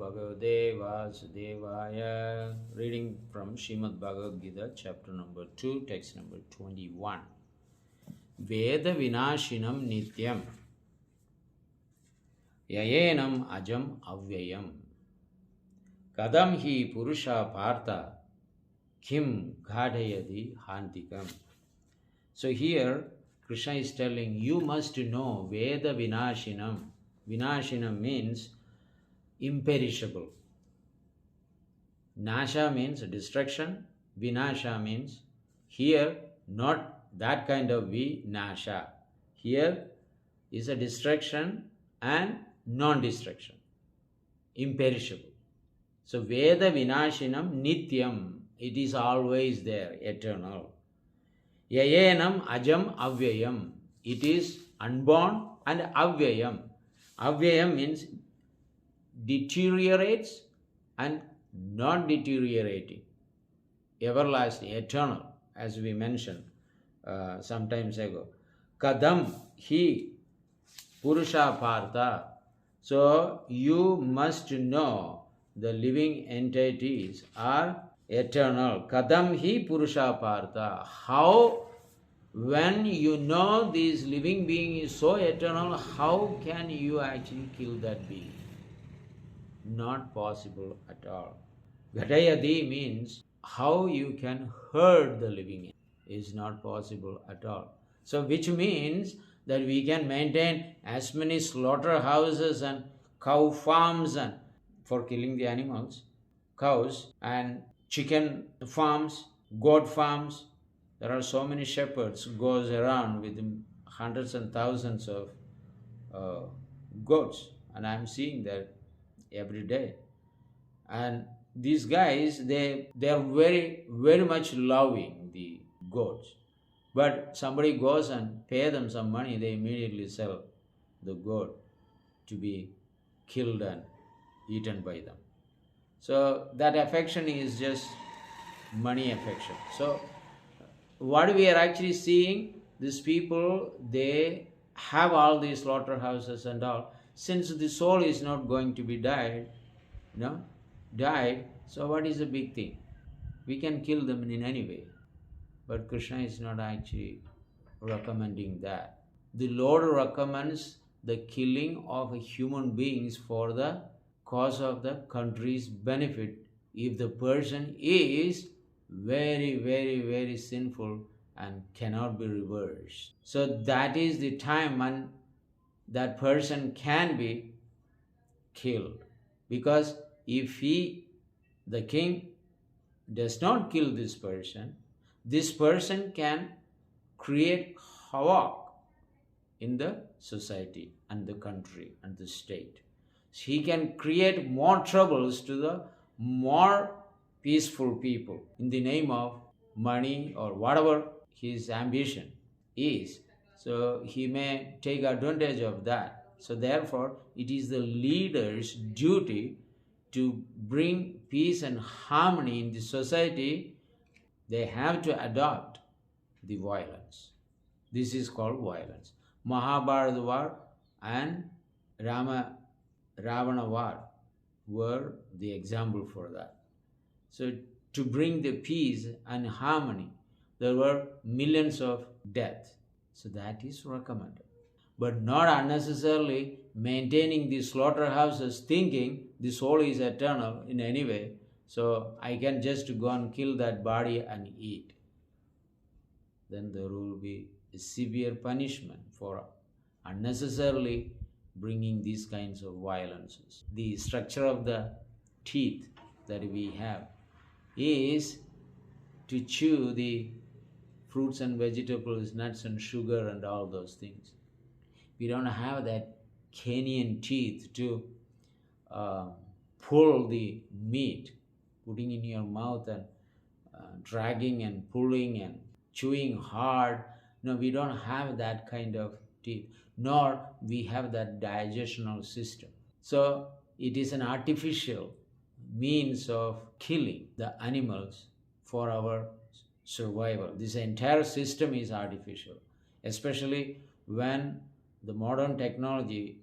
Bhagavate Vasudevaya. Reading from Srimad Bhagavad Gita, chapter number 2, text number 21. Veda Vinashinam Nityam Yayenam Ajam Avyayam Kadam Hi Purusha Partha Kim Ghadayadi Hantikam. So here Krishna is telling you must know Veda Vinashinam. Vinashinam means imperishable. Nasha means destruction. Vinasha means here not that kind of Vinasha. Here is a destruction and non-destruction. Imperishable. So Veda Vinashinam Nityam. It is always there, eternal. Yayenam Ajam Avyayam. It is unborn and Avyayam. Avyayam means deteriorates and not deteriorating, everlasting, eternal, as we mentioned sometimes ago. Kadam Hi Purusha Partha. So you must know the living entities are eternal. Kadam Hi Purusha Partha. How, when you know this living being is so eternal, how can you actually kill that being? Not possible at all. Ghadayadi means how you can hurt the living is not possible at all. So which means that we can maintain as many slaughterhouses and cow farms and for killing the animals, cows, and chicken farms, goat farms. There are so many shepherds who goes around with hundreds and thousands of goats, and I'm seeing that every day. And these guys, they are very, very much loving the goats. But somebody goes and pay them some money, they immediately sell the goat to be killed and eaten by them. So that affection is just money affection. So what we are actually seeing, these people, they have all these slaughterhouses and all. Since the soul is not going to be died, so what is the big thing? We can kill them in any way. But Krishna is not actually recommending that. The Lord recommends the killing of human beings for the cause of the country's benefit if the person is very, very, very sinful and cannot be reversed. So that is the time when that person can be killed. Because if the king, does not kill this person can create havoc in the society and the country and the state. He can create more troubles to the more peaceful people in the name of money or whatever his ambition is. So he may take advantage of that. So therefore, it is the leader's duty to bring peace and harmony in the society. They have to adopt the violence. This is called violence. Mahabharata war and Ravana war were the example for that. So to bring the peace and harmony, there were millions of deaths. So that is recommended. But not unnecessarily maintaining the slaughterhouses thinking the soul is eternal in any way. So I can just go and kill that body and eat. Then there will be a severe punishment for unnecessarily bringing these kinds of violences. The structure of the teeth that we have is to chew the fruits and vegetables, nuts and sugar and all those things. We don't have that canine teeth to pull the meat, putting in your mouth and dragging and pulling and chewing hard. No, we don't have that kind of teeth, nor we have that digestional system. So it is an artificial means of killing the animals for our survival. This entire system is artificial, especially when the modern technology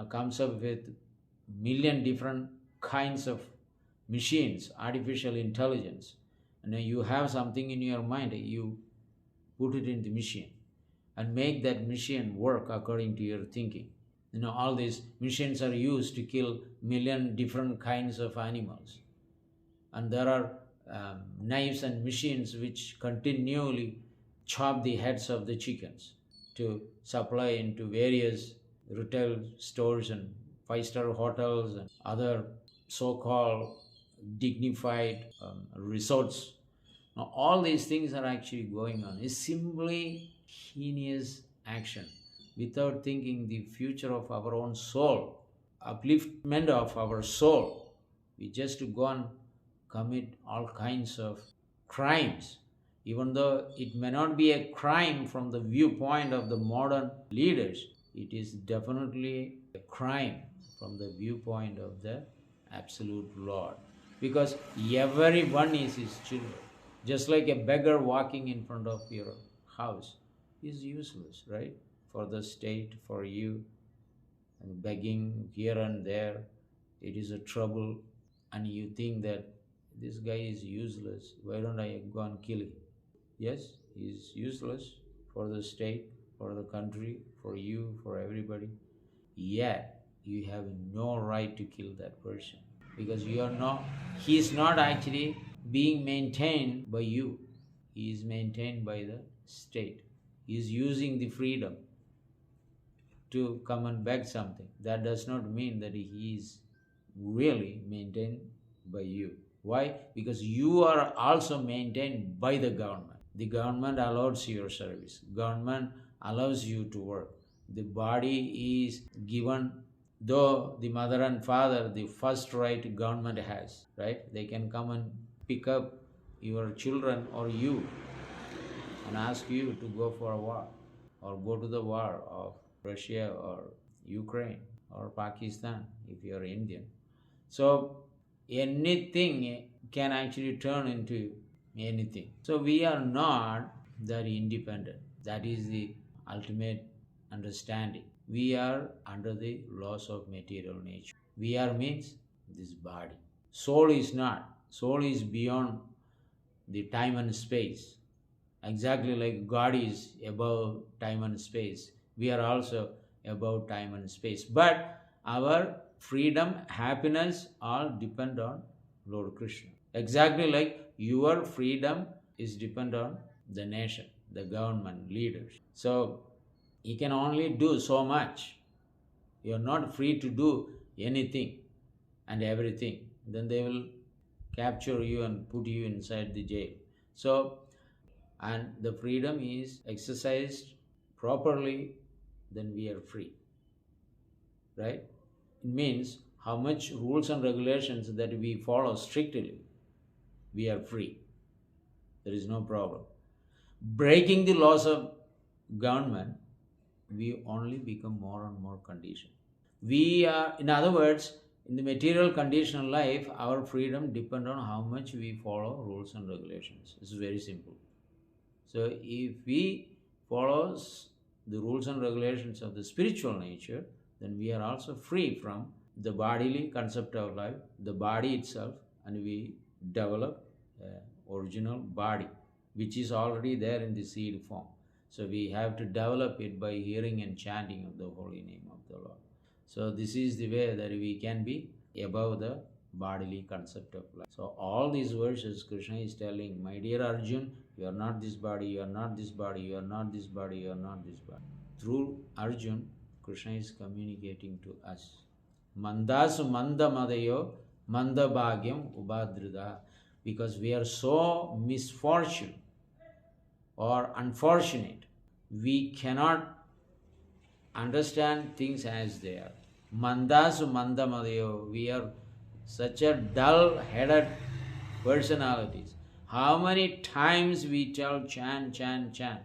comes up with million different kinds of machines, artificial intelligence, and then you have something in your mind, you put it in the machine and make that machine work according to your thinking. All these machines are used to kill million different kinds of animals, and there are knives and machines which continually chop the heads of the chickens to supply into various retail stores and five-star hotels and other so-called dignified resorts. Now, all these things are actually going on. It's simply heinous action without thinking the future of our own soul, upliftment of our soul. We just go and commit all kinds of crimes, even though it may not be a crime from the viewpoint of the modern leaders. It is definitely a crime from the viewpoint of the absolute Lord, because everyone is his children. Just like a beggar walking in front of your house is useless, right? For the state, for you, and begging here and there, it is a trouble, and you think that this guy is useless, why don't I go and kill him? Yes, he is useless for the state, for the country, for you, for everybody. Yet you have no right to kill that person, because he is not actually being maintained by you. He is maintained by the state. He is using the freedom to come and beg something. That does not mean that he is really maintained by you. Why? Because you are also maintained by the government. The government allows your service. Government allows you to work. The body is given, though the mother and father, the first right government has, right? They can come and pick up your children or you and ask you to go for a war, or go to the war of Russia or Ukraine or Pakistan if you are Indian. So anything can actually turn into anything. So we are not that independent. That is the ultimate understanding. We are under the laws of material nature. We are means this body. Soul is not. Soul is beyond the time and space. Exactly like God is above time and space, we are also above time and space. But our freedom, happiness all depend on Lord Krishna. Exactly like your freedom is depend on the nation, the government, leaders. So you can only do so much. You are not free to do anything and everything. Then they will capture you and put you inside the jail. So, and the freedom is exercised properly, then we are free, right? It means how much rules and regulations that we follow strictly, we are free. There is no problem. Breaking the laws of government, we only become more and more conditioned. We are, in other words, in the material conditional life, our freedom depends on how much we follow rules and regulations. It's very simple. So if we follow the rules and regulations of the spiritual nature, then we are also free from the bodily concept of life, the body itself, and we develop original body, which is already there in the seed form. So we have to develop it by hearing and chanting of the holy name of the Lord. So this is the way that we can be above the bodily concept of life. So all these verses, Krishna is telling, my dear Arjun, you are not this body, you are not this body, you are not this body, you are not this body. Through Arjun, Krishna is communicating to us. Mandasu manda madayo manda bhagyam ubadrida. Because we are so misfortunate or unfortunate, we cannot understand things as they are. Mandasu manda madayo. We are such a dull-headed personalities. How many times we tell chant, chant, chant?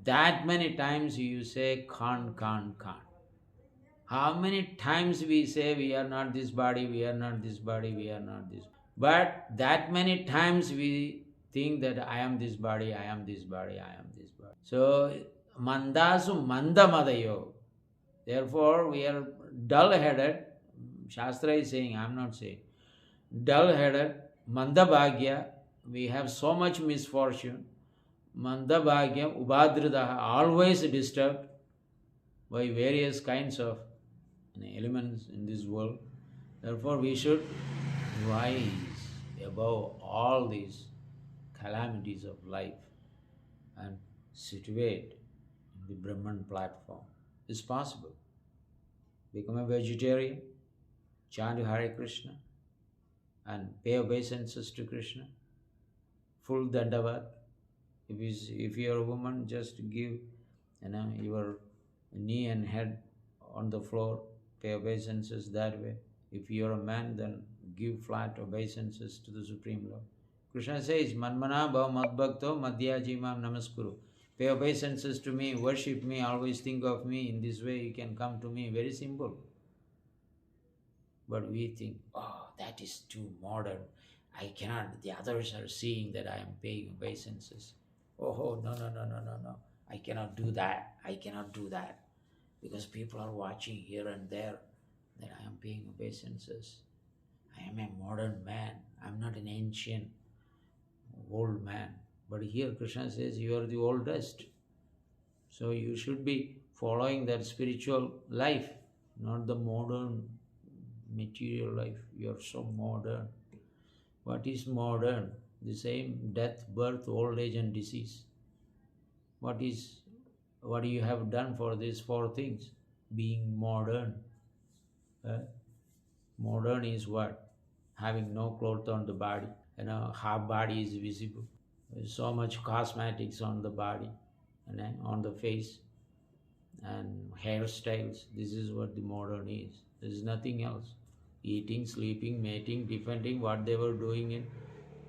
That many times you say can't, can't, can't. How many times we say we are not this body, we are not this body, we are not this. But that many times we think that I am this body, I am this body, I am this body. So mandasu manda madayo. Therefore we are dull-headed, Shastra is saying, I am not saying. Dull-headed, mandabhagya, we have so much misfortune. Mandabhagya, ubhadradaha, always disturbed by various kinds of elements in this world. Therefore, we should rise above all these calamities of life and situate in the Brahman platform. It's possible. Become a vegetarian, chant Hare Krishna, and pay obeisances to Krishna. Full dandavat. If you're a woman, just give your knee and head on the floor, pay obeisances that way. If you're a man, then give flat obeisances to the Supreme Lord. Krishna says, Manmana bhav madbhakto madhyajimam namaskuru. Pay obeisances to me, worship me, always think of me. In this way you can come to me. Very simple. But we think, oh, that is too modern. I cannot, the others are seeing that I am paying obeisances. Oh, no. I cannot do that. I cannot do that. Because people are watching here and there that I am paying obeisances. I am a modern man. I am not an ancient, old man. But here Krishna says you are the oldest. So you should be following that spiritual life, not the modern material life. You are so modern. What is modern? The same death, birth, old age and disease. What do you have done for these four things? Being modern. Modern is what? Having no clothes on the body. Half body is visible. There's so much cosmetics on the body and on the face and hairstyles. This is what the modern is. There is nothing else. Eating, sleeping, mating, depending what they were doing in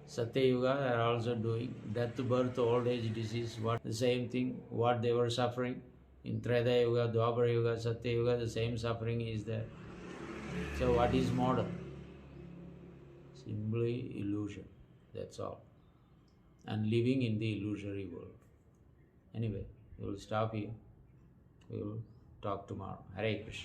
Satya Yuga, they are also doing. Death, birth, old age, disease, what the same thing, what they were suffering. In Treta Yuga, Dwapara Yuga, Satya Yuga, the same suffering is there. So what is modern? Simply illusion. That's all. And living in the illusory world. Anyway, we will stop here. We will talk tomorrow. Hare Krishna.